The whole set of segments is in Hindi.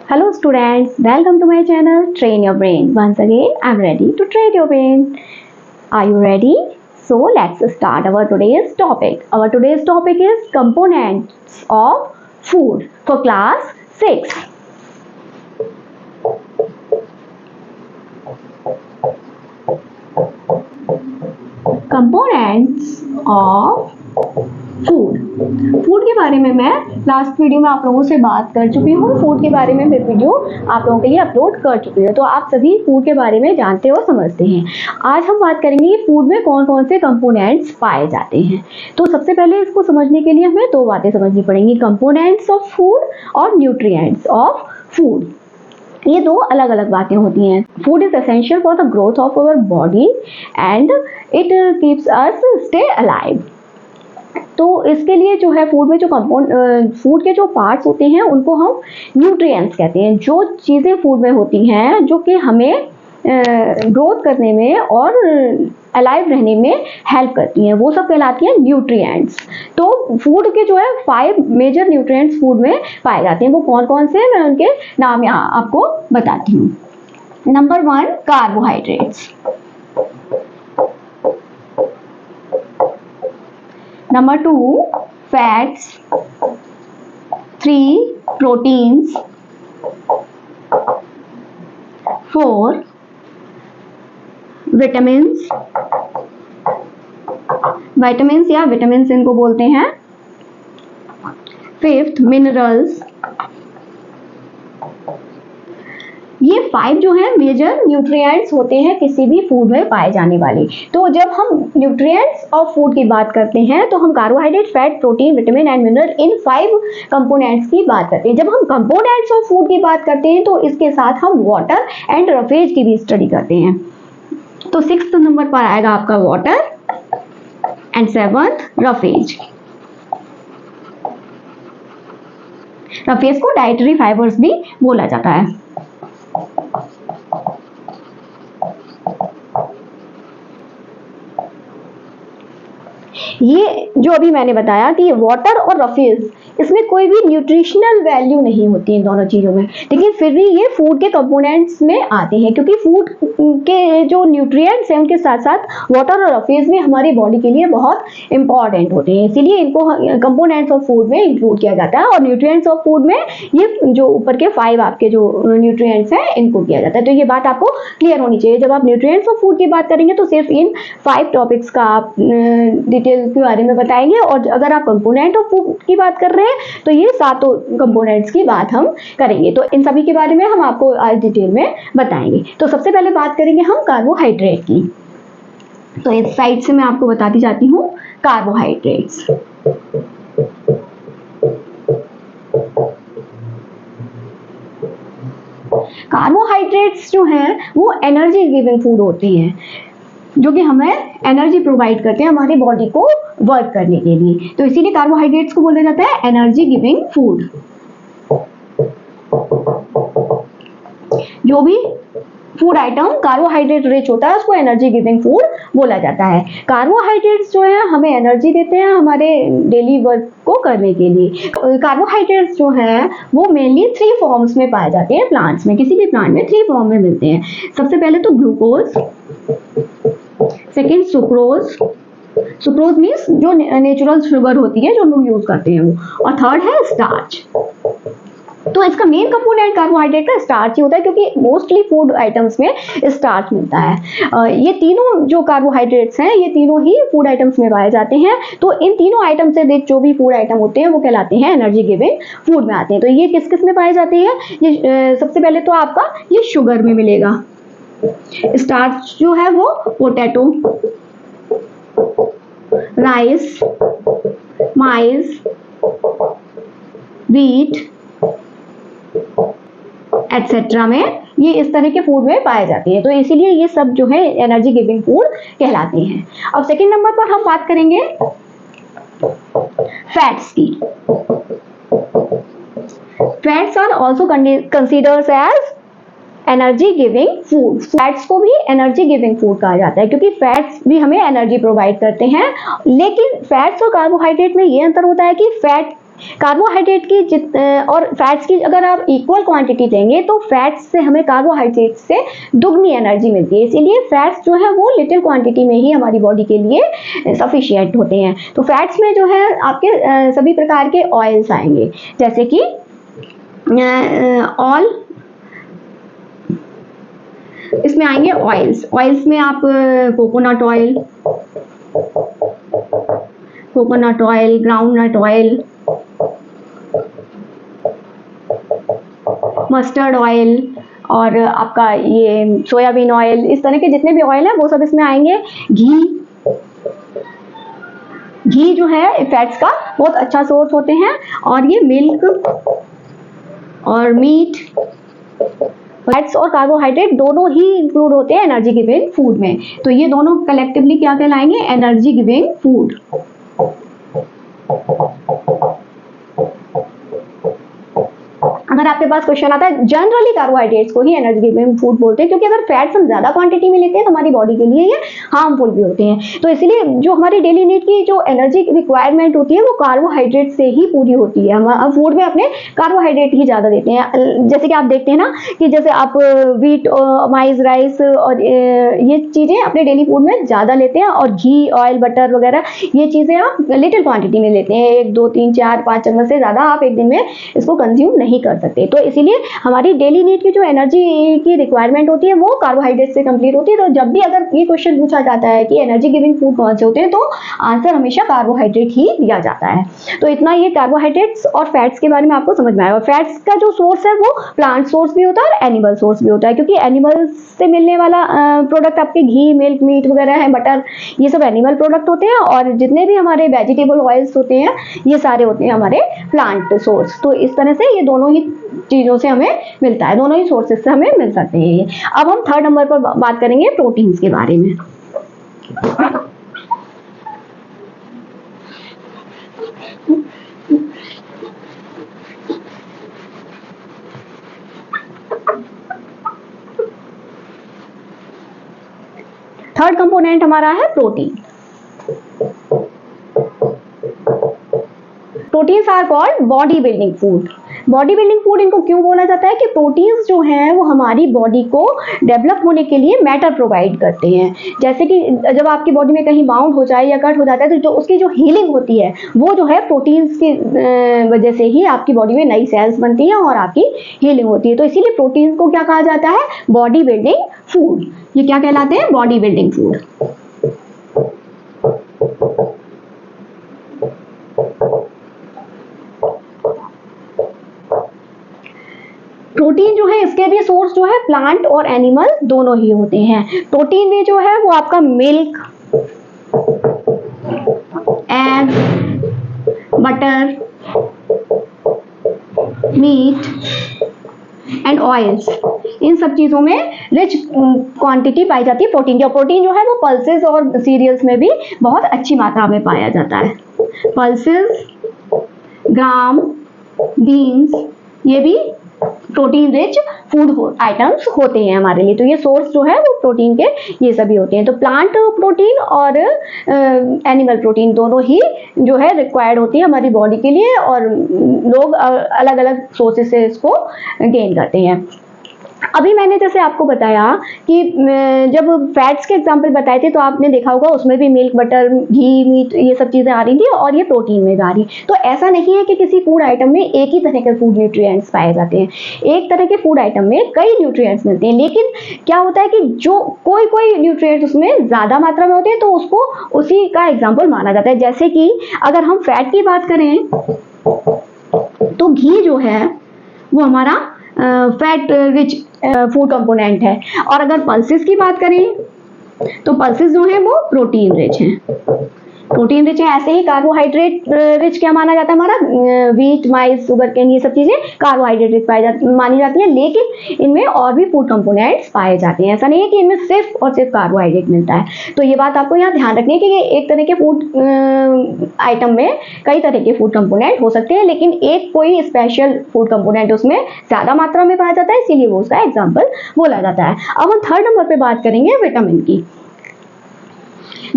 Hello students, welcome to my channel Train Your Brain. Once again, I'm ready to train your brain. Are you ready? So let's start our today's topic. Our today's topic is components of food for class 6. Components of food के बारे में मैं लास्ट वीडियो में आप लोगों से बात कर चुकी हूँ। फूड के बारे में फिर वीडियो आप लोगों के लिए अपलोड कर चुकी हूँ, तो आप सभी फूड के बारे में जानते और समझते हैं। आज हम बात करेंगे कि फूड में कौन कौन से कंपोनेंट्स पाए जाते हैं। तो सबसे पहले इसको समझने के लिए हमें दो बातें समझनी पड़ेंगी, कंपोनेंट्स ऑफ फूड और न्यूट्रिएंट्स ऑफ फूड। ये दो अलग अलग बातें होती हैं। Food is essential for the growth of our body and it keeps us stay alive. तो इसके लिए जो है फूड में जो फूड के जो पार्ट्स होते हैं उनको हम न्यूट्रिएंट्स कहते हैं। जो चीज़ें फूड में होती हैं जो कि हमें ग्रोथ करने में और अलाइव रहने में हेल्प करती हैं, वो सब कहलाती हैं न्यूट्रिएंट्स। तो फूड के जो है 5 मेजर न्यूट्रिएंट्स फूड में पाए जाते हैं। वो कौन कौन से, मैं उनके नाम यहाँ आपको बताती हूँ। Number 1, carbohydrates. Number 2, fats. 3, proteins. 4, vitamins. Vitamins या vitamins इनको बोलते हैं। 5th, minerals. ये 5 जो है मेजर न्यूट्रिएंट्स होते हैं किसी भी फूड में पाए जाने वाले। तो जब हम न्यूट्रिएंट्स ऑफ फूड की बात करते हैं तो हम carbohydrate, fat, protein, vitamin and mineral, in 5 components की बात करते हैं। जब हम कंपोनेंट्स ऑफ फूड की बात करते हैं तो इसके साथ हम वाटर एंड रफेज की भी स्टडी करते हैं। तो 6th नंबर पर आएगा आपका water and 7th roughage. Roughage को डाइटरी फाइबर्स भी बोला जाता है। ये जो अभी मैंने बताया कि वाटर और रफेज, इसमें कोई भी न्यूट्रिशनल वैल्यू नहीं होती इन दोनों चीज़ों में, लेकिन फिर भी ये फूड के कंपोनेंट्स में आते हैं क्योंकि फूड के जो न्यूट्रिएंट्स हैं उनके साथ साथ वाटर और रफेज भी हमारी बॉडी के लिए बहुत इंपॉर्टेंट होते हैं, इसीलिए इनको कंपोनेंट्स ऑफ फूड में इंक्लूड किया जाता है। और न्यूट्रिएंट्स ऑफ फूड में ये जो ऊपर के 5 आपके जो न्यूट्रिएंट्स हैं इनको किया जाता है। तो ये बात आपको क्लियर होनी चाहिए। जब आप न्यूट्रिएंट्स ऑफ फूड की बात करेंगे तो सिर्फ इन 5 टॉपिक्स का आप डिटेल के बारे में बताएंगे, और अगर आप कंपोनेंट ऑफ फूड की बात कर रहे हैं तो ये 7 कंपोनेंट्स की बात हम करेंगे। तो इन सभी के बारे में हम आपको आज डिटेल में बताएंगे। तो सबसे पहले बात करेंगे हम कार्बोहाइड्रेट की। तो इस साइड से मैं आपको बताती जाती हूँ कार्बोहाइड्रेट्स। कार्बोहाइड्रेट्स जो हैं वो एनर्जी गिविंग फूड होते हैं, जो कि हमें एनर्जी प्रोवाइड करते हैं हमारी बॉडी को वर्क करने के लिए। तो इसीलिए कार्बोहाइड्रेट्स को बोला जाता है एनर्जी गिविंग फूड। जो भी फूड आइटम कार्बोहाइड्रेट रिच होता है उसको एनर्जी गिविंग फूड बोला जाता है। कार्बोहाइड्रेट्स जो है हमें एनर्जी देते हैं हमारे डेली वर्क को करने के लिए। कार्बोहाइड्रेट्स जो है वो मेनली 3 फॉर्म्स में पाए जाते हैं प्लांट्स में। किसी भी प्लांट में 3 फॉर्म में मिलते हैं। सबसे पहले तो glucose, second sucrose, sucrose means जो नेचुरल शुगर होती है जो लोग यूज करते हैं वो, और थर्ड है स्टार्च। तो इसका मेन कंपोनेंट कार्बोहाइड्रेट का स्टार्च ही होता है क्योंकि मोस्टली फूड आइटम्स में स्टार्च मिलता है। ये तीनों जो कार्बोहाइड्रेट्स हैं ये तीनों ही फूड आइटम्स में पाए जाते हैं। तो इन तीनों आइटम से जो भी फूड आइटम होते हैं वो कहलाते हैं एनर्जी गिविंग फूड में आते हैं। तो ये किस किस में पाए जाते हैं? ये सबसे पहले तो आपका ये शुगर में मिलेगा। स्टार्च जो है वो potato, rice, mine's, wheat etcetera में ये इस तरह के फूड में पाए जाते हैं। तो इसीलिए ये सब जो है एनर्जी गिविंग फूड कहलाते हैं। अब सेकंड नंबर पर हम बात करेंगे फैट्स की। Fats are also considered as energy giving food. Fats को भी एनर्जी गिविंग फूड कहा जाता है क्योंकि फैट्स भी हमें एनर्जी प्रोवाइड करते हैं। लेकिन फैट्स और कार्बोहाइड्रेट में ये अंतर होता है कि फैट कार्बोहाइड्रेट की और फैट्स की अगर आप इक्वल क्वांटिटी देंगे तो फैट्स से हमें कार्बोहाइड्रेट से दुगनी एनर्जी मिलती है, इसीलिए फैट्स जो है वो लिटिल क्वांटिटी में ही हमारी बॉडी के लिए सफिशिएंट होते हैं। तो फैट्स में जो है आपके सभी प्रकार के ऑयल्स आएंगे, जैसे कि ऑल इसमें आएंगे ऑयल्स। ऑयल्स में आप coconut oil, groundnut oil, mustard oil और आपका ये सोयाबीन ऑयल, इस तरह के जितने भी ऑयल है वो सब इसमें आएंगे। घी जो है फैट्स का बहुत अच्छा सोर्स होते हैं, और ये मिल्क और मीट, फैट्स और कार्बोहाइड्रेट दोनों ही इंक्लूड होते हैं एनर्जी गिविंग फूड में। तो ये दोनों कलेक्टिवली क्या कहलाएंगे? Energy giving food. अगर आपके पास क्वेश्चन आता है, जनरली कार्बोहाइड्रेट्स को ही एनर्जी गिविंग फूड बोलते हैं, क्योंकि अगर फैट्स हम ज्यादा क्वांटिटी में लेते हैं तो हमारी बॉडी के लिए ये हार्मफुल भी होते हैं। तो इसलिए जो हमारी डेली नीड की जो एनर्जी रिक्वायरमेंट होती है वो कार्बोहाइड्रेट से ही पूरी होती है। हम फूड में अपने कार्बोहाइड्रेट ही ज्यादा देते हैं। जैसे कि आप देखते हैं ना कि जैसे आप व्हीट, माइज, राइस और ये चीजें अपने डेली फूड में ज्यादा लेते हैं, और घी, ऑयल, बटर वगैरह ये चीजें आप लिटिल क्वांटिटी में लेते हैं। 1, 2, 3, 4, 5 चम्मच से ज्यादा आप एक दिन में इसको कंज्यूम नहीं कर सकते। तो इसीलिए हमारी डेली नीड की जो एनर्जी की रिक्वायरमेंट होती है वो कार्बोहाइड्रेट से कंप्लीट होती है। तो जब भी अगर ये क्वेश्चन पूछा जाता है कि एनर्जी गिविंग फूड कौन से होते हैं, तो आंसर हमेशा कार्बोहाइड्रेट ही दिया जाता है। तो इतना ये कार्बोहाइड्रेट्स और फैट्स के बारे में आपको समझ में आया। और फैट्स का जो सोर्स है वो प्लांट सोर्स भी होता है और एनिमल सोर्स भी होता है, क्योंकि एनिमल्स से मिलने वाला प्रोडक्ट आपके घी, मिल्क, मीट वगैरह है, बटर, ये सब एनिमल प्रोडक्ट होते हैं, और जितने भी हमारे वेजिटेबल ऑयल्स होते हैं ये सारे होते हैं हमारे प्लांट सोर्स। तो इस तरह से ये दोनों ही चीजों से हमें मिलता है, दोनों ही सोर्सेस से हमें मिल सकते हैं ये। अब हम थर्ड नंबर पर बात करेंगे प्रोटीन्स के बारे में। थर्ड कंपोनेंट हमारा है protein. Proteins are called body building food. Body building food इनको क्यों बोला जाता है कि प्रोटीन्स जो हैं वो हमारी बॉडी को डेवलप होने के लिए मैटर प्रोवाइड करते हैं। जैसे कि जब आपकी बॉडी में कहीं बाउंड हो जाए या कट हो जाता है, तो जो उसकी जो हीलिंग होती है वो जो है प्रोटीन्स की वजह से ही आपकी बॉडी में नई सेल्स बनती हैं और आपकी हीलिंग होती है। तो इसीलिए प्रोटीन्स को क्या कहा जाता है? Body building food. ये क्या कहलाते हैं? Body building food. प्रोटीन जो है इसके भी सोर्स जो है प्लांट और एनिमल दोनों ही होते हैं। प्रोटीन में जो है वो आपका milk, egg, butter, meat and oils, इन सब चीजों में रिच क्वांटिटी पाई जाती है प्रोटीन की। और प्रोटीन जो है वो पल्सेस और सीरियल्स में भी बहुत अच्छी मात्रा में पाया जाता है। पल्सेस, ग्राम, बीन्स, ये भी प्रोटीन रिच फूड आइटम्स होते हैं हमारे लिए। तो ये सोर्स जो है वो प्रोटीन के ये सभी होते हैं। तो प्लांट प्रोटीन और एनिमल प्रोटीन दोनों ही जो है रिक्वायर्ड होती है हमारी बॉडी के लिए, और लोग अलग अलग सोर्सेस से इसको गेन करते हैं। अभी मैंने जैसे आपको बताया कि जब फैट्स के एग्जांपल बताए थे तो आपने देखा होगा उसमें भी मिल्क, बटर, घी, मीट ये सब चीज़ें आ रही थी, और ये प्रोटीन में भी आ रही। तो ऐसा नहीं है कि किसी फूड आइटम में एक ही तरह के फूड न्यूट्रिएंट्स पाए जाते हैं। एक तरह के फूड आइटम में कई न्यूट्रिएंट्स मिलते हैं, लेकिन क्या होता है कि जो कोई न्यूट्रिएंट्स उसमें ज़्यादा मात्रा में होते हैं तो उसको उसी का एग्जाम्पल माना जाता है। जैसे कि अगर हम फैट की बात करें तो घी जो है वो हमारा फैट रिच फूड कंपोनेंट है, और अगर पल्सेस की बात करें तो पल्सेस जो है वो प्रोटीन रिच हैं। प्रोटीन रिच है, ऐसे ही कार्बोहाइड्रेट रिच क्या माना जाता है हमारा? व्हीट, माइस, शुगरकेन, ये सब चीजें कार्बोहाइड्रेट रिच मानी जाती है, लेकिन इनमें और भी फूड कंपोनेंट्स पाए जाते हैं। ऐसा नहीं है कि इनमें सिर्फ और सिर्फ कार्बोहाइड्रेट मिलता है। तो ये बात आपको यहाँ ध्यान रखनी है कि एक तरह के फूड आइटम में कई तरह के फूड कंपोनेंट हो सकते हैं, लेकिन एक कोई स्पेशल फूड कंपोनेंट उसमें ज्यादा मात्रा में पाया जाता है, इसीलिए वो उसका एग्जाम्पल बोला जाता है। अब हम थर्ड नंबर पे बात करेंगे विटामिन की।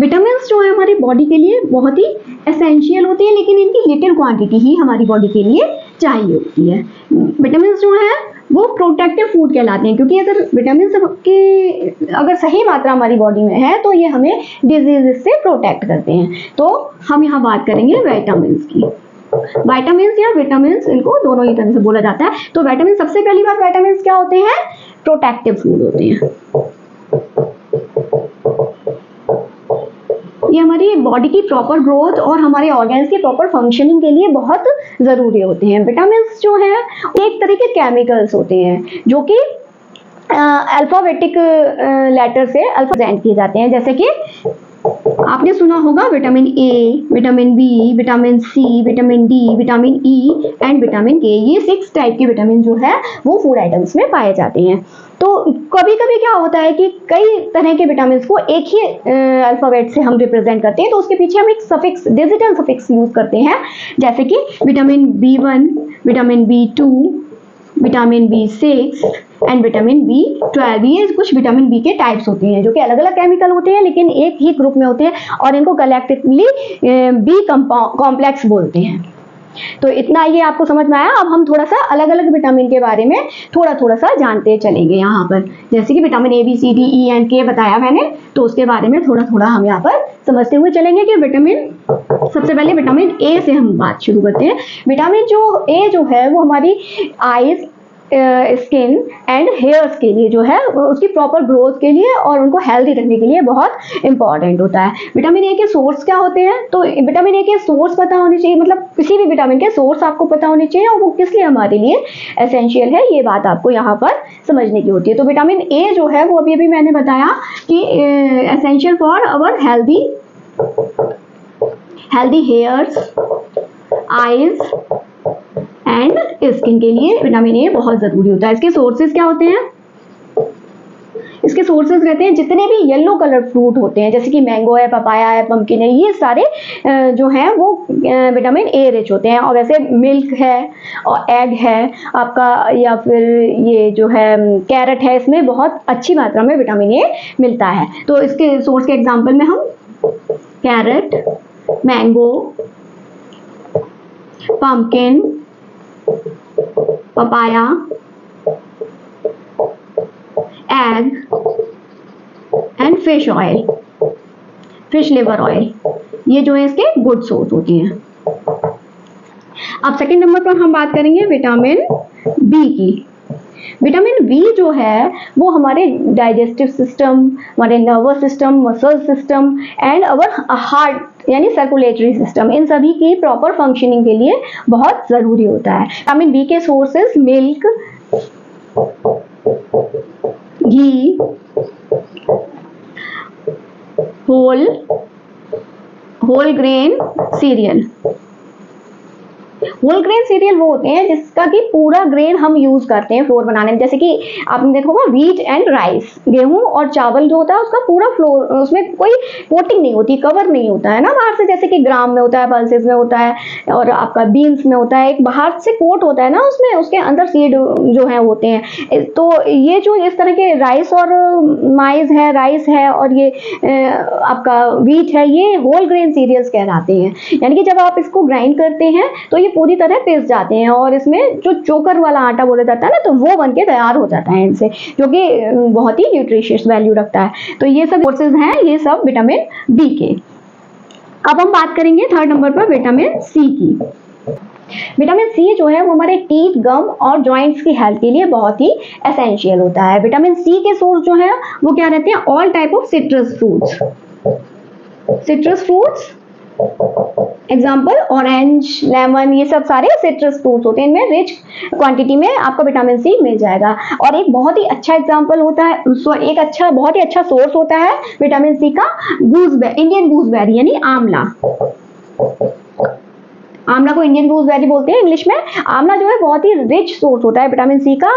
विटामिन जो है हमारी बॉडी के लिए बहुत ही एसेंशियल होती है, लेकिन इनकी लिटिल क्वांटिटी ही हमारी बॉडी के लिए चाहिए होती है। विटामिन जो है वो प्रोटेक्टिव फूड कहलाते हैं, क्योंकि अगर विटामिन की अगर सही मात्रा हमारी बॉडी में है तो ये हमें डिजीज से प्रोटेक्ट करते हैं। तो हम यहाँ बात करेंगे विटामिन की। विटामिन या विटामिन, इनको दोनों ही तरह से बोला जाता है। तो विटामिन, सबसे पहली बात, विटामिन क्या होते हैं? प्रोटेक्टिव फूड होते हैं। ये हमारी बॉडी की प्रॉपर ग्रोथ और हमारे ऑर्गन्स की प्रॉपर फंक्शनिंग के लिए बहुत जरूरी होते हैं। विटामिन जो है एक तरह के केमिकल्स होते हैं जो कि अल्फाबेटिक लेटर से अल्फाबेट किए जाते हैं। जैसे कि आपने सुना होगा vitamin A, vitamin B, vitamin C, vitamin D, vitamin E and vitamin K. ये 6 टाइप के विटामिन जो है वो फूड आइटम्स में पाए जाते हैं। तो कभी कभी क्या होता है कि कई तरह के विटामिन को एक ही अल्फाबेट से हम रिप्रेजेंट करते हैं, तो उसके पीछे हम एक सफिक्स, डिजिटल सफिक्स यूज करते हैं। जैसे कि vitamin B1, vitamin B2, vitamin B6 and vitamin B12। ये कुछ विटामिन बी के टाइप्स होते हैं जो कि अलग अलग केमिकल होते हैं लेकिन एक ही ग्रुप में होते हैं, और इनको कलेक्टिवली बी कॉम्प्लेक्स बोलते हैं। तो इतना ये आपको समझ में आया। अब हम थोड़ा सा अलग अलग विटामिन के बारे में थोड़ा सा जानते चलेंगे यहाँ पर। जैसे कि vitamin A, B, C, D, E and K बताया मैंने, तो उसके बारे में थोड़ा हम यहाँ पर समझते हुए चलेंगे कि विटामिन, सबसे पहले विटामिन A से हम बात शुरू करते हैं। विटामिन A जो है वो हमारी आईज, स्किन एंड हेयर्स के लिए जो है उसकी प्रॉपर ग्रोथ के लिए और उनको हेल्दी रखने के लिए बहुत इंपॉर्टेंट होता है। विटामिन ए के सोर्स क्या होते हैं? तो विटामिन ए के सोर्स पता होने चाहिए, मतलब किसी भी विटामिन के सोर्स आपको पता होने चाहिए और वो किस लिए हमारे लिए एसेंशियल है, ये बात आपको यहाँ पर समझने की होती है। तो विटामिन ए जो है वो अभी मैंने बताया कि essential for our healthy hairs, eyes and skin के लिए विटामिन ए बहुत जरूरी होता है। इसके सोर्सेज क्या होते हैं? इसके सोर्सेज रहते हैं जितने भी येलो कलर फ्रूट होते हैं, जैसे कि मैंगो है, पपाया है, पंपकिन है, ये सारे जो हैं वो विटामिन ए रिच होते हैं। और वैसे मिल्क है और एग है आपका, या फिर ये जो है कैरेट है, इसमें बहुत अच्छी मात्रा में विटामिन ए मिलता है। तो इसके सोर्स के एग्जाम्पल में हम carrot, mango, pumpkin, papaya, egg and fish oil, fish liver oil, ये जो है इसके गुड सोर्स होती हैं। अब सेकंड नंबर पर हम बात करेंगे विटामिन बी की। विटामिन बी जो है वो हमारे डाइजेस्टिव सिस्टम, हमारे nervous system, muscle system and our heart यानी सर्कुलेटरी सिस्टम, इन सभी की प्रॉपर फंक्शनिंग के लिए बहुत जरूरी होता है। विटामिन बी के सोर्सेस मिल्क, घी, whole grain cereal. Whole grain cereal वो होते हैं जिसका कि पूरा ग्रेन हम यूज करते हैं फ्लोर बनाने में। जैसे कि आपने देखा होगा व्हीट एंड राइस, गेहूं और चावल जो होता है उसका पूरा फ्लोर, उसमें कोई कोटिंग नहीं होती, कवर नहीं होता है ना बाहर से, जैसे कि ग्राम में होता है, पल्सेस में होता है और आपका बीन्स में होता है, एक बाहर से कोट होता है ना उसमें, उसके अंदर सीड जो है होते हैं। तो ये जो इस तरह के राइस और माइज है, राइस है और ये आपका व्हीट है, ये होल ग्रेन सीरियल्स कहलाते हैं। यानी कि जब आप इसको ग्राइंड करते हैं तो ये पूरी तरह पिस जाते हैं और इसमें जो चोकर वाला आटा बोला जाता है ना, तो वो बनके तैयार हो जाता है इनसे, जो कि बहुत ही न्यूट्रिशियस वैल्यू रखता है। तो ये सब सोर्सेज हैं, ये सब विटामिन बी के। अब हम बात करेंगे थर्ड नंबर पर विटामिन सी की। विटामिन सी जो है वो हमारे टीथ, गम और जॉइंट्स की हेल्थ के लिए बहुत ही एसेंशियल होता है। विटामिन सी के सोर्स जो है वो क्या रहते हैं? All type of citrus fruits. Citrus fruits example orange, lemon, ये सब सारे सिट्रस फ्रूट्स होते हैं, इनमें रिच क्वांटिटी में आपको विटामिन सी मिल जाएगा। और एक बहुत ही अच्छा एग्जाम्पल होता है, बहुत ही अच्छा सोर्स होता है विटामिन सी का, इंडियन गूसबेरी यानी आंवला। आंवला को इंडियन गूसबेरी बोलते हैं इंग्लिश में। आंवला जो है बहुत ही रिच सोर्स होता है विटामिन सी का।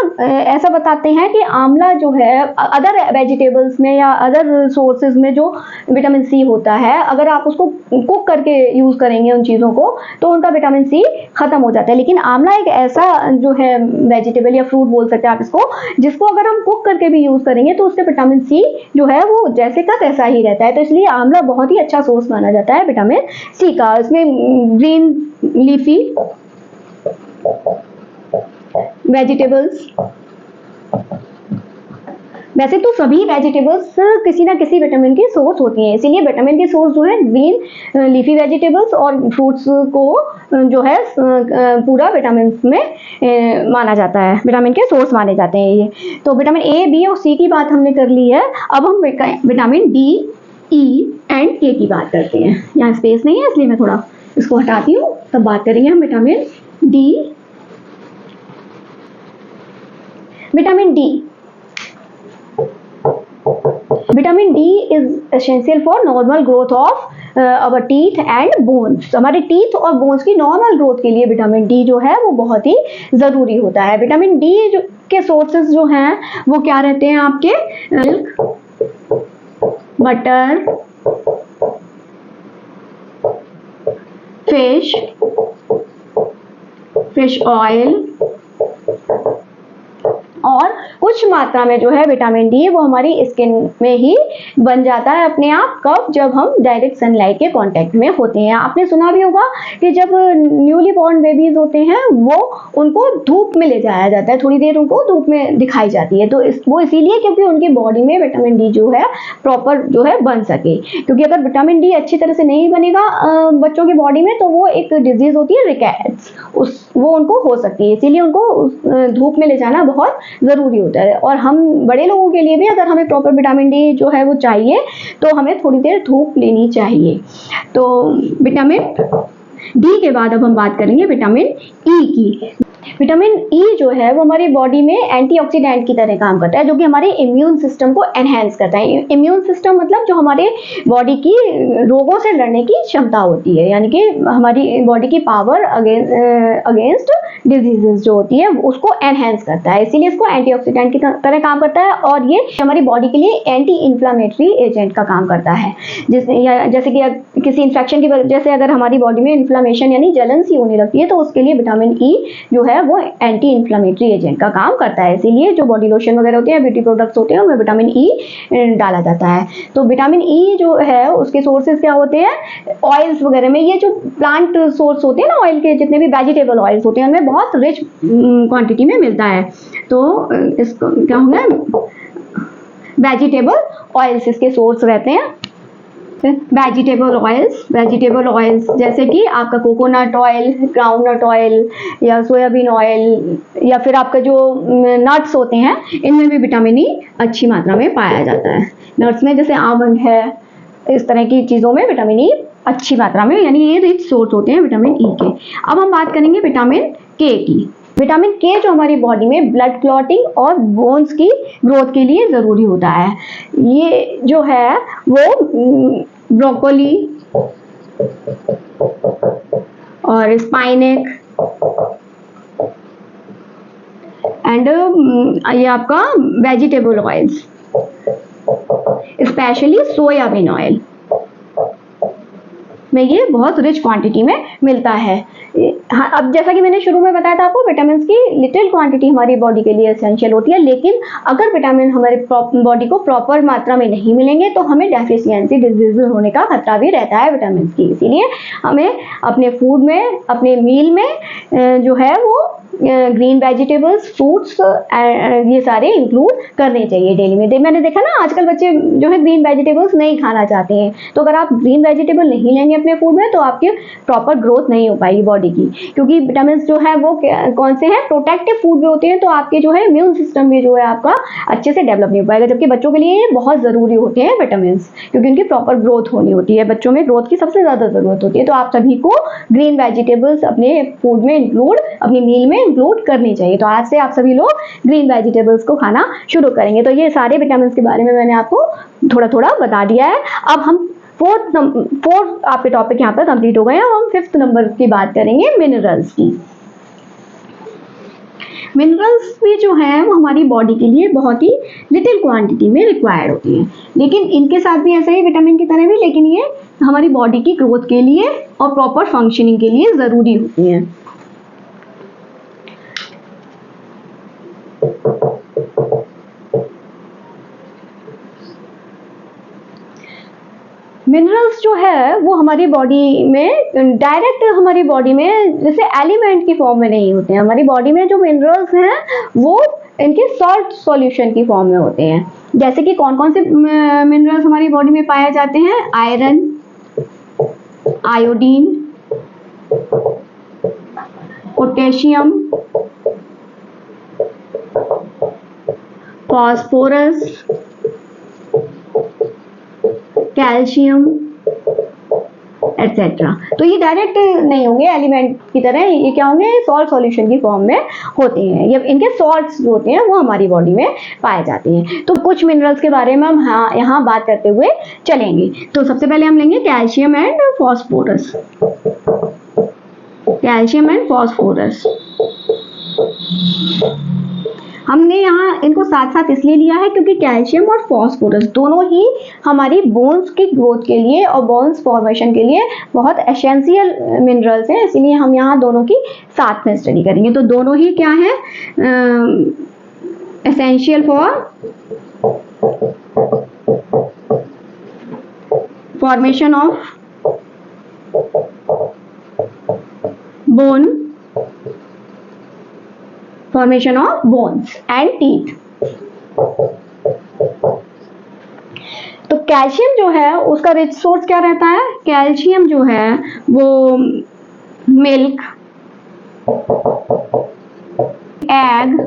ऐसा बताते हैं कि आंवला जो है अदर वेजिटेबल्स में या अदर सोर्सेज में जो विटामिन सी होता है, अगर आप उसको कुक करके यूज करेंगे उन चीज़ों को, तो उनका विटामिन सी खत्म हो जाता है। लेकिन आंवला एक ऐसा जो है वेजिटेबल या फ्रूट बोल सकते हैं आप इसको, जिसको अगर हम कुक करके भी यूज करेंगे तो उससे विटामिन सी जो है वो जैसे का तैसा ही रहता है। तो इसलिए आंवला बहुत ही अच्छा सोर्स माना जाता है विटामिन सी का। इसमें ग्रीन लीफी वेजिटेबल्स, वैसे तो सभी वेजिटेबल्स किसी ना किसी विटामिन की सोर्स होती हैं, इसीलिए विटामिन की सोर्स जो है ग्रीन लीफी वेजिटेबल्स और फ्रूट्स को जो है पूरा विटामिन में माना जाता है, विटामिन के सोर्स माने जाते हैं ये। तो विटामिन ए, बी और सी की बात हमने कर ली है। अब हम विटामिन डी, ई एंड के की बात करते हैं। यहाँ स्पेस नहीं है इसलिए मैं थोड़ा इसको हटाती हूँ, तब बात करेंगे हम vitamin D. Vitamin D, vitamin D is essential for normal growth of our teeth and bones. हमारे टीथ और बोन्स की नॉर्मल ग्रोथ के लिए विटामिन डी जो है वो बहुत ही जरूरी होता है। विटामिन डी के सोर्सेज जो हैं वो क्या रहते हैं आपके? मिल्क, बटर, फिश ऑयल और कुछ मात्रा में जो है विटामिन डी वो हमारी स्किन में ही बन जाता है अपने आप। कब? जब हम डायरेक्ट सनलाइट के कांटेक्ट में होते हैं। आपने सुना भी होगा कि जब न्यूली बॉर्न बेबीज होते हैं वो उनको धूप में ले जाया जाता है, थोड़ी देर उनको धूप में दिखाई जाती है। तो वो इसीलिए क्योंकि उनकी बॉडी में विटामिन डी जो है प्रॉपर जो है बन सके। क्योंकि अगर विटामिन डी अच्छी तरह से नहीं बनेगा बच्चों की बॉडी में तो वो एक डिजीज होती है रिकेट्स, वो उनको हो सकती है। इसीलिए उनको धूप में ले जाना बहुत जरूरी होता है। और हम बड़े लोगों के लिए भी अगर हमें प्रॉपर विटामिन डी जो है वो चाहिए तो हमें थोड़ी देर धूप लेनी चाहिए। तो विटामिन डी के बाद अब हम बात करेंगे विटामिन ई की। विटामिन ई जो है वो हमारी बॉडी में एंटीऑक्सीडेंट की तरह काम करता है, जो कि हमारे इम्यून सिस्टम को एनहेंस करता है। इम्यून सिस्टम मतलब जो हमारे बॉडी की रोगों से लड़ने की क्षमता होती है, यानी कि हमारी बॉडी की पावर अगेंस्ट डिजीजेस जो होती है उसको एनहेंस करता है। इसीलिए इसको एंटीऑक्सीडेंट की तरह काम करता है और ये हमारी बॉडी के लिए एंटी इन्फ्लामेटरी एजेंट का काम करता है। जैसे कि किसी इन्फेक्शन की वजह से अगर हमारी बॉडी में इन्फ्लामेशन यानी जलन सी होने लगती है तो उसके लिए विटामिन ई जो है वो एंटी इन्फ्लामेटरी एजेंट का काम करता है। इसीलिए जो बॉडी लोशन वगैरह होते हैं, ब्यूटी प्रोडक्ट्स होते हैं, उनमें विटामिन ई डाला जाता है। तो विटामिन ई जो है उसके सोर्सेज क्या होते हैं? ऑयल्स वगैरह में। ये जो प्लांट सोर्स होते हैं ना ऑयल के, जितने भी वेजिटेबल ऑयल्स होते हैं उनमें बहुत रिच क्वांटिटी में मिलता है। तो इसको क्या होगा? वेजिटेबल ऑयल्स इसके सोर्स रहते हैं। वेजिटेबल ऑयल्स जैसे कि आपका कोकोनट ऑयल, ग्राउंडनट ऑयल या सोयाबीन ऑयल या फिर आपका जो नट्स होते हैं इनमें भी विटामिन ई अच्छी मात्रा में पाया जाता है। नट्स में जैसे आमंड है, इस तरह की चीज़ों में विटामिन ई अच्छी मात्रा में, यानी ये रिच सोर्स होते हैं विटामिन ई के। अब हम बात करेंगे विटामिन के की। विटामिन के जो हमारी बॉडी में ब्लड क्लॉटिंग और बोन्स की ग्रोथ के लिए ज़रूरी होता है। ये जो है वो ब्रोकोली और स्पाइनेक एंड ये आपका vegetable oils, specially soybean oil में ये बहुत रिच क्वांटिटी में मिलता है। हाँ, अब जैसा कि मैंने शुरू में बताया था आपको, विटामिन की लिटिल क्वांटिटी हमारी बॉडी के लिए एसेंशियल होती है, लेकिन अगर विटामिन हमारे बॉडी को प्रॉपर मात्रा में नहीं मिलेंगे तो हमें डेफिशिएंसी डिजीज होने का खतरा भी रहता है विटामिन की। इसीलिए हमें अपने फूड में, अपने मील में जो है वो ग्रीन वेजिटेबल्स, फ्रूट्स ये सारे इंक्लूड करने चाहिए डेली में। मैंने देखा ना आजकल बच्चे जो है ग्रीन वेजिटेबल्स नहीं खाना चाहते हैं। तो अगर आप ग्रीन वेजिटेबल नहीं लेंगे अपने फूड में तो आपकी प्रॉपर ग्रोथ नहीं हो पाएगी बॉडी की, क्योंकि विटामिन जो है वो कौन से हैं? प्रोटेक्टिव फूड भी होते हैं। तो आपके जो है इम्यून सिस्टम भी जो है आपका अच्छे से डेवलप नहीं हो पाएगा, जबकि बच्चों के लिए बहुत ज़रूरी होते हैं विटामिन, क्योंकि उनकी प्रॉपर ग्रोथ होनी होती है। बच्चों में ग्रोथ की सबसे ज़्यादा ज़रूरत होती है। तो आप सभी को ग्रीन वेजिटेबल्स अपने फूड में इंक्लूड, अपनी मील में इंक्लूड करनी चाहिए। तो आज से आप सभी लोग ग्रीन वेजिटेबल्स को खाना शुरू करेंगे। तो ये सारे विटामिन के बारे में मैंने आपको थोड़ा थोड़ा बता दिया है। अब हम फोर्थ आपके टॉपिक यहाँ पर कंप्लीट हो गए हैं। हम 5th नंबर की बात करेंगे, मिनरल्स की। मिनरल्स भी जो है वो हमारी बॉडी के लिए बहुत ही लिटिल क्वांटिटी में रिक्वायर्ड होती हैं, लेकिन इनके साथ भी ऐसा ही विटामिन की तरह भी, लेकिन ये हमारी बॉडी की ग्रोथ के लिए और प्रॉपर फंक्शनिंग के लिए ज़रूरी होती हैं। मिनरल्स जो है वो हमारी बॉडी में डायरेक्ट हमारी बॉडी में जैसे एलिमेंट की फॉर्म में नहीं होते हैं। हमारी बॉडी में जो मिनरल्स हैं वो इनके सॉल्ट सॉल्यूशन की फॉर्म में होते हैं। जैसे कि कौन कौन से मिनरल्स हमारी बॉडी में पाए जाते हैं? Iron, iodine, potassium, phosphorus, calcium etcetera. तो ये डायरेक्ट नहीं होंगे एलिमेंट की तरह, ये क्या होंगे? सॉल्ट सॉल्यूशन की फॉर्म में होते हैं। ये इनके सॉल्ट्स जो होते हैं वो हमारी बॉडी में पाए जाते हैं। तो कुछ मिनरल्स के बारे में हम यहाँ बात करते हुए चलेंगे। तो सबसे पहले हम लेंगे calcium and phosphorus. Calcium and phosphorus हमने यहाँ इनको साथ साथ इसलिए लिया है क्योंकि कैल्शियम और फॉस्फोरस दोनों ही हमारी बोन्स की ग्रोथ के लिए और बोन्स फॉर्मेशन के लिए बहुत एसेंशियल मिनरल्स हैं, इसीलिए हम यहाँ दोनों की साथ में स्टडी करेंगे। तो दोनों ही क्या है? Essential for formation of bone, formation of bones and teeth. तो कैल्शियम जो है उसका रिच सोर्स क्या रहता है? कैल्शियम जो है वो मिल्क, एग,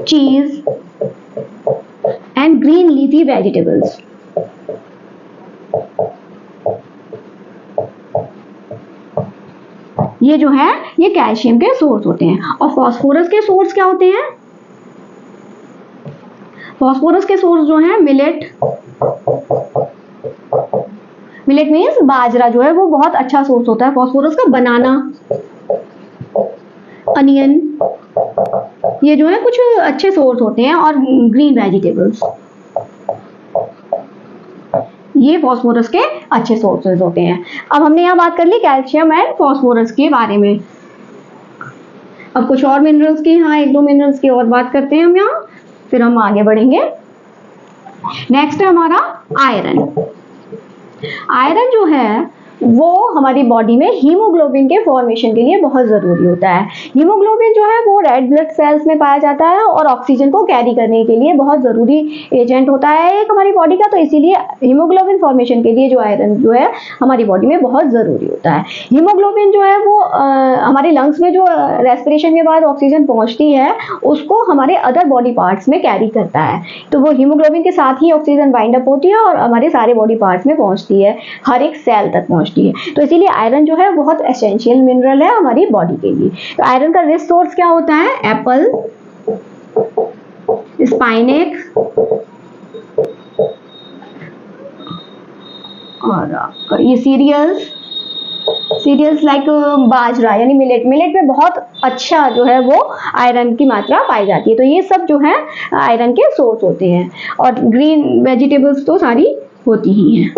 चीज एंड ग्रीन लीफी वेजिटेबल्स। ये जो है ये कैल्शियम के सोर्स होते हैं। और फास्फोरस के सोर्स क्या होते हैं? फास्फोरस के सोर्स जो है मिलेट। मिलेट मीन्स बाजरा जो है वो बहुत अच्छा सोर्स होता है फास्फोरस का। बनाना, अनियन, ये जो है कुछ अच्छे सोर्स होते हैं। और ग्रीन वेजिटेबल्स, ये फास्फोरस के अच्छे सोर्सेज होते हैं। अब हमने यहाँ बात कर ली कैल्शियम एंड फास्फोरस के बारे में। अब कुछ और मिनरल्स की, हाँ एक दो मिनरल्स की और बात करते हैं हम यहाँ, फिर हम आगे बढ़ेंगे। नेक्स्ट है हमारा आयरन। आयरन जो है वो हमारी बॉडी में हीमोग्लोबिन के फॉर्मेशन के लिए बहुत ज़रूरी होता है। हीमोग्लोबिन जो है वो रेड ब्लड सेल्स में पाया जाता है और ऑक्सीजन को कैरी करने के लिए बहुत ज़रूरी एजेंट होता है एक हमारी बॉडी का। तो इसीलिए हीमोग्लोबिन फॉर्मेशन के लिए जो आयरन जो है हमारी बॉडी में बहुत ज़रूरी होता है। हीमोग्लोबिन जो है वो हमारे लंग्स में जो रेस्पिरेशन के बाद ऑक्सीजन पहुँचती है उसको हमारे अदर बॉडी पार्ट्स में कैरी करता है। तो वो हीमोग्लोबिन के साथ ही ऑक्सीजन बाइंड अप होती है और हमारे सारे बॉडी पार्ट्स में पहुँचती है, हर एक सेल तक पहुँचती है। तो इसीलिए आयरन जो है बहुत एसेंशियल मिनरल है हमारी बॉडी के लिए। तो आयरन का रिच सोर्स क्या होता है? एप्पल, स्पाइनेक्स और ये सीरियल्स लाइक बाजरा यानी मिलेट। मिलेट में बहुत अच्छा जो है वो आयरन की मात्रा पाई जाती है। तो ये सब जो है आयरन के सोर्स होते हैं। और ग्रीन वेजिटेबल्स तो सारी होती ही हैं।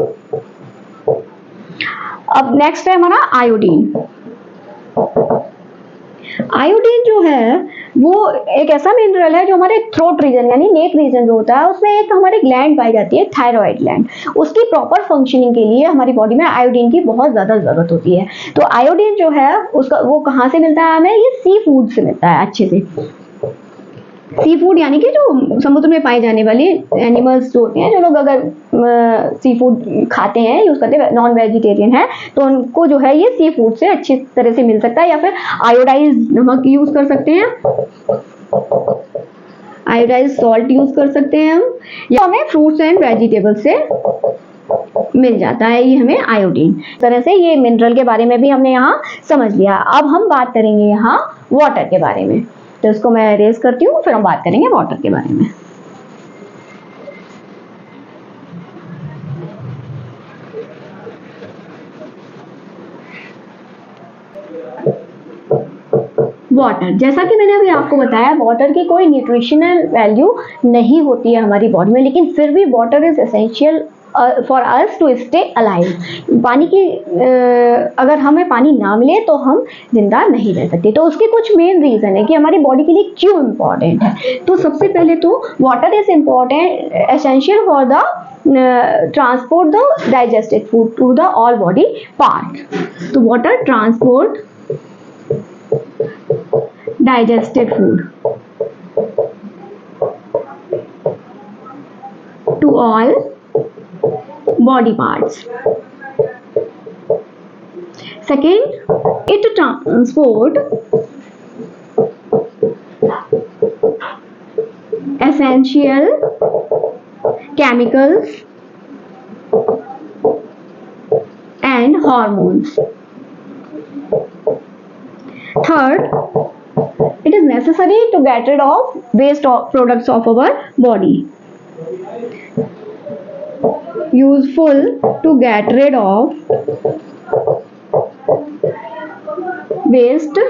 अब नेक्स्ट है हमारा आयोडीन। आयोडीन जो है वो एक ऐसा मिनरल है जो हमारे थ्रोट रीजन यानी नेक रीजन जो होता है उसमें एक हमारी ग्लैंड पाई जाती है, थायराइड ग्लैंड। उसकी प्रॉपर फंक्शनिंग के लिए हमारी बॉडी में आयोडीन की बहुत ज़्यादा ज़रूरत होती है। तो आयोडीन जो है उसका वो कहाँ से मिलता है हमें? ये सी फूड से मिलता है अच्छे से। सी फूड यानी कि जो समुद्र में पाए जाने वाले एनिमल्स जो होते हैं, जो लोग अगर सी फूड खाते हैं, यूज करते हैं, नॉन वेजिटेरियन है तो उनको जो है ये सी फूड से अच्छी तरह से मिल सकता है। या फिर आयोडाइज नमक यूज कर सकते हैं, आयोडाइज सॉल्ट यूज कर सकते हैं हम, या हमें फ्रूट्स एंड वेजिटेबल्स से मिल जाता है ये हमें आयोडीन। इस तरह से ये मिनरल के बारे में भी हमने यहाँ समझ लिया। अब हम बात करेंगे यहाँ वाटर के बारे में। तो इसको मैं इरेज करती हूँ, फिर हम बात करेंगे वाटर के बारे में। वाटर, जैसा कि मैंने अभी आपको बताया, वाटर की कोई न्यूट्रिशनल वैल्यू नहीं होती है हमारी बॉडी में, लेकिन फिर भी water is essential for us to stay alive. पानी की अगर हमें पानी ना मिले तो हम जिंदा नहीं रह सकते। तो उसके कुछ मेन रीजन है कि हमारी बॉडी के लिए क्यों इम्पोर्टेंट है। तो सबसे पहले तो water is important essential for the transport the digested food to the all body part. तो water transport digested food to all body parts. Second, it transport essential chemicals and hormones. Third, it is necessary to get rid of waste products of our body. Useful to get rid of waste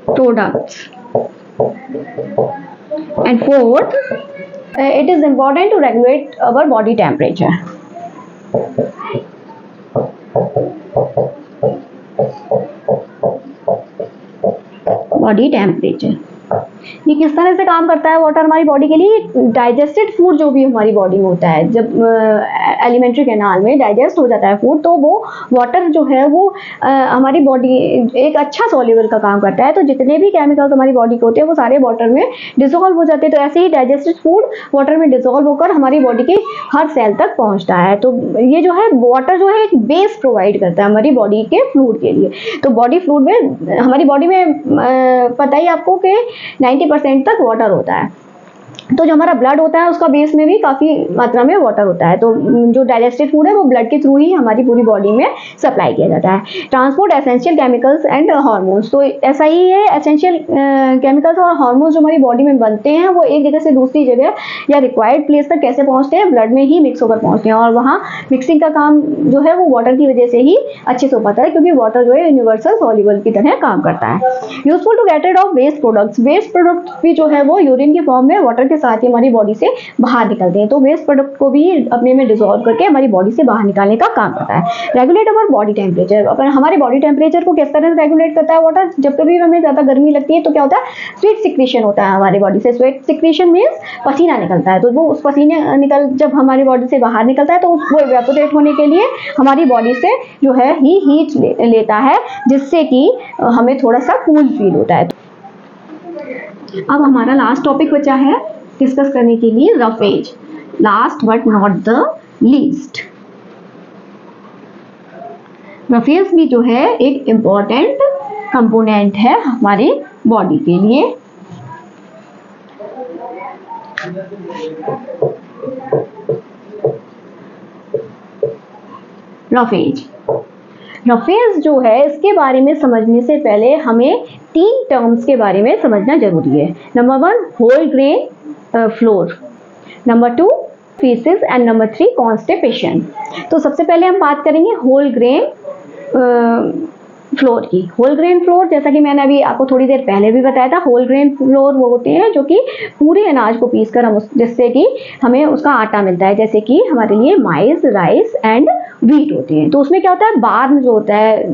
products. And fourth, it is important to regulate our body temperature. Body temperature, ये किस तरह से काम करता है वाटर हमारी बॉडी के लिए। डाइजेस्टेड फूड जो भी हमारी बॉडी में होता है, जब एलिमेंट्री कैनाल में डाइजेस्ट हो जाता है फूड, तो वो वाटर जो है वो हमारी बॉडी एक अच्छा सॉल्युबल का काम करता है। तो जितने भी केमिकल्स हमारी बॉडी के होते हैं वो सारे वाटर में डिसॉल्व हो जाते हैं। तो ऐसे ही डाइजेस्टेड फूड वाटर में डिसॉल्व होकर हमारी बॉडी के हर सेल तक पहुँचता है। तो ये जो है वाटर जो है एक बेस प्रोवाइड करता है हमारी बॉडी के फ्लूइड के लिए। तो बॉडी फ्लूइड में हमारी बॉडी में पता ही आपको कि 90% तक वाटर होता है। तो जो हमारा ब्लड होता है उसका बेस में भी काफ़ी मात्रा में वाटर होता है। तो जो डाइजेस्टेड फूड है वो ब्लड के थ्रू ही हमारी पूरी बॉडी में सप्लाई किया जाता है। Transport essential chemicals and hormones, तो ऐसा ही है, एसेंशियल केमिकल्स और हार्मोन्स जो हमारी बॉडी में बनते हैं वो एक जगह से दूसरी जगह या रिक्वायर्ड प्लेस तक कैसे पहुँचते हैं, ब्लड में ही मिक्स होकर पहुँचते हैं। और वहाँ मिक्सिंग का काम जो है वो वाटर की वजह से ही अच्छे से हो पाता है, क्योंकि वाटर जो है यूनिवर्सल सॉल्युबल की तरह काम करता है। Useful to get rid of waste products, waste products भी जो है वो यूरिन के फॉर्म में वाटर के साथ ही हमारी बॉडी से बाहर निकलते हैं। तो वेस्ट प्रोडक्ट को भी अपने में डिसॉल्व करके हमारी बॉडी से बाहर निकालने का काम करता है। रेगुलेट अवर बॉडी टेम्परेचर, अपन हमारे बॉडी टेम्परेचर को किस तरह से रेगुलेट करता है वाटर। जब कभी हमें ज़्यादा गर्मी लगती है तो क्या होता है, स्वेट सिक्रीशन होता है हमारी बॉडी से। स्वेट सिक्रीशन मीन्स पसीना निकलता है। तो वो उस पसीने जब हमारी बॉडी से बाहर निकलता है तो उसको इवेपोरेट होने के लिए हमारी बॉडी से जो है हीट लेता है, जिससे कि हमें थोड़ा सा कूल फील होता है। अब हमारा लास्ट टॉपिक बचा है डिस्कस करने के लिए, roughage, last but not the least. Roughage भी जो है एक इम्पॉर्टेंट कंपोनेंट है हमारी बॉडी के लिए। रफेज, रफेज जो है इसके बारे में समझने से पहले हमें 3 टर्म्स के बारे में समझना जरूरी है। Number 1 whole grain flour, number 2 faeces and number 3 constipation. तो सबसे पहले हम बात करेंगे होल ग्रेन फ्लोर की। होल ग्रेन फ्लोर, जैसा कि मैंने अभी आपको थोड़ी देर पहले भी बताया था, होल ग्रेन फ्लोर वो होते हैं जो कि पूरे अनाज को पीसकर हम जिससे कि हमें उसका आटा मिलता है, जैसे कि हमारे लिए माइस, राइस एंड व्हीट होते हैं। तो उसमें क्या होता है, बार्न जो होता है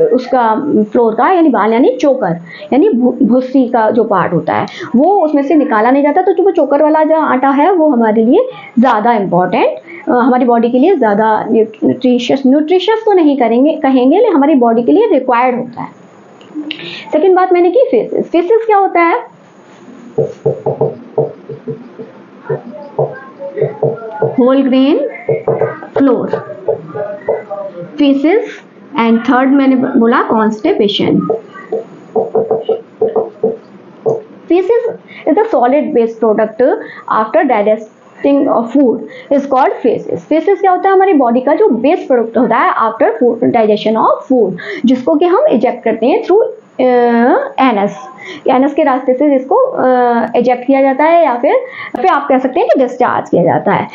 उसका फ्लोर का, यानी बाल यानी चोकर, यानी भूसी का जो पार्ट होता है वो उसमें से निकाला नहीं जाता। तो जो चोकर वाला जो आटा है वो हमारे लिए ज़्यादा इम्पॉर्टेंट, हमारी बॉडी के लिए ज़्यादा न्यूट्रिशियस तो नहीं कहेंगे, लेकिन हमारी बॉडी के लिए रिक्वायर्ड होता है। सेकंड बात मैंने की फेसेस। फेसेस क्या होता है, whole grain flour, faeces and third मैंने बोला constipation. Faeces is a solid based product after digesting of food is called faeces. Faeces क्या होता है, हमारी बॉडी का जो बेस्ट प्रोडक्ट होता है आफ्टर डाइजेशन ऑफ फूड, जिसको कि हम इजेक्ट करते हैं थ्रू एनस। एनस के रास्ते से जिसको एजेक्ट किया जाता है, या फिर आप कह सकते हैं कि डिस्चार्ज किया जाता है,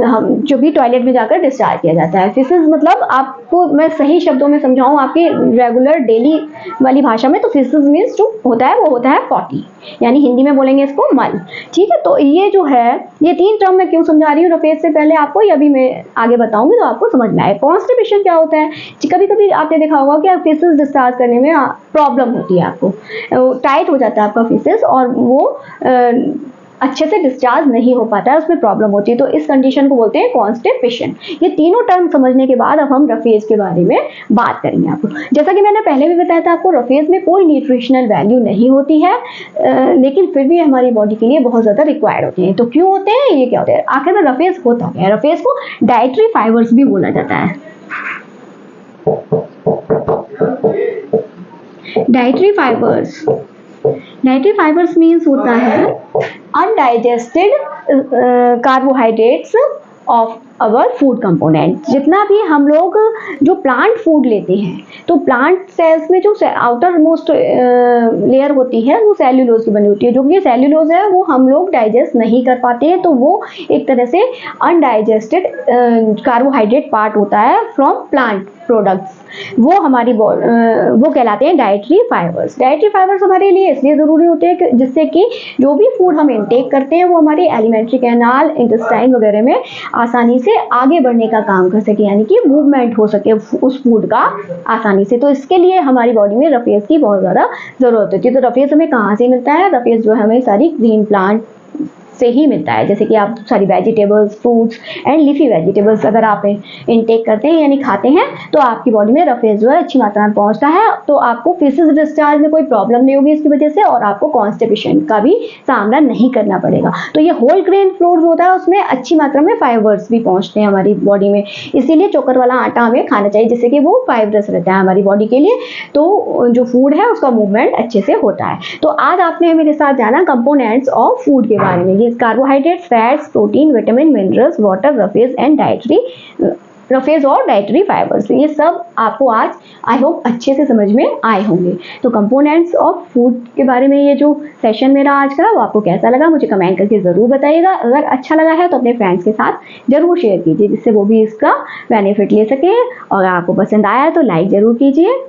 हम जो भी टॉयलेट में जाकर डिस्चार्ज किया जाता है। फिसेस मतलब आपको मैं सही शब्दों में समझाऊं आपकी रेगुलर डेली वाली भाषा में, तो फिसेस मीन्स जो होता है वो होता है पॉटी, यानी हिंदी में बोलेंगे इसको मल। ठीक है, तो ये जो है ये 3 टर्म मैं क्यों समझा रही हूँ रफेज से पहले आपको, ये अभी मैं आगे बताऊंगी तो आपको समझ में आए। कॉन्स्टिपेशन क्या होता है, कभी कभी आपने देखा होगा कि फिसेस डिस्चार्ज करने में प्रॉब्लम होती है, आपको टाइट हो जाता है आपका फिसेस और वो अच्छे से डिस्चार्ज नहीं हो पाता है, उसमें प्रॉब्लम होती है, तो इस कंडीशन को बोलते हैं कॉन्स्टिपेशन। ये तीनों टर्म समझने के बाद अब हम रफेज के बारे में बात करेंगे आपको। जैसा कि मैंने पहले भी बताया था आपको, रफेज में कोई न्यूट्रिशनल वैल्यू नहीं होती है, लेकिन फिर भी हमारी बॉडी के लिए बहुत ज़्यादा रिक्वायर्ड होते हैं। तो क्यों होते हैं, ये क्या होते हैं, आखिर में रफेज होता क्या है? रफेज को डाइटरी फाइबर्स भी बोला जाता है। डाइटरी फाइबर्स मीन्स होता है undigested carbohydrates of our food component. जितना भी हम लोग जो प्लांट फूड लेते हैं, तो प्लांट सेल्स में जो आउटर मोस्ट लेयर होती है वो सेल्यूलोज की बनी होती है, जो कि सेल्यूलोज है वो हम लोग डाइजेस्ट नहीं कर पाते हैं, तो वो एक तरह से अनडाइजेस्टेड कार्बोहाइड्रेट पार्ट होता है फ्रॉम प्लांट प्रोडक्ट्स, वो हमारी वो कहलाते हैं डाइटरी फाइबर्स। डाइटरी फाइबर्स हमारे लिए इसलिए ज़रूरी होते हैं कि जिससे कि जो भी फूड हम इनटेक करते हैं वो हमारी एलिमेंट्री कैनाल, इंटेस्टाइन वगैरह में आसानी से आगे बढ़ने का काम कर सके, यानी कि मूवमेंट हो सके उस फूड का आसानी से। तो इसके लिए हमारी बॉडी में रफेज की बहुत ज़्यादा ज़रूरत होती है। तो रफेज हमें कहाँ से मिलता है? रफेज जो है हमें सारी ग्रीन प्लांट से ही मिलता है, जैसे कि आप सारी vegetables, fruits and leafy vegetables अगर आप इनटेक करते हैं यानी खाते हैं, तो आपकी बॉडी में रफेज जो है अच्छी मात्रा में पहुंचता है, तो आपको फिसेस डिस्चार्ज में कोई प्रॉब्लम नहीं होगी इसकी वजह से, और आपको कॉन्स्टिपेशन का भी सामना नहीं करना पड़ेगा। तो ये होल ग्रेन फ्लोर होता है, उसमें अच्छी मात्रा में फाइबर्स भी पहुंचते हैं हमारी बॉडी में, इसीलिए चोकर वाला आटा हमें खाना चाहिए, जिससे कि वो फाइबरस रहता है हमारी बॉडी के लिए, तो जो फूड है उसका मूवमेंट अच्छे से होता है। तो आज आपने मेरे साथ जाना कंपोनेंट्स ऑफ फूड के बारे में, carbohydrates, fats, protein, vitamin, minerals, water, roughage and roughage और डाइटरी फाइबर्स, ये सब आपको आज आई होप अच्छे से समझ में आए होंगे। तो कंपोनेंट्स ऑफ फूड के बारे में ये जो सेशन मेरा आज का, वो आपको कैसा लगा मुझे कमेंट करके ज़रूर बताइएगा। अगर अच्छा लगा है तो अपने फ्रेंड्स के साथ जरूर शेयर कीजिए, जिससे वो भी इसका बेनिफिट ले सके, और आपको पसंद आया तो लाइक ज़रूर कीजिए,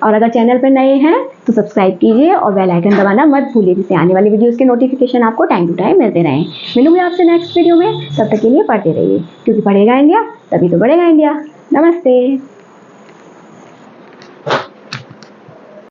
और अगर चैनल पर नए हैं तो सब्सक्राइब कीजिए और बेल आइकन दबाना मत भूलिए, जिससे आने वाली वीडियोस के नोटिफिकेशन आपको टाइम टू टाइम मिलते रहें। मिलूंगी आपसे नेक्स्ट वीडियो में, तब तक के लिए पढ़ते रहिए, क्योंकि पढ़ेगा इंडिया तभी तो बढ़ेगा इंडिया। नमस्ते।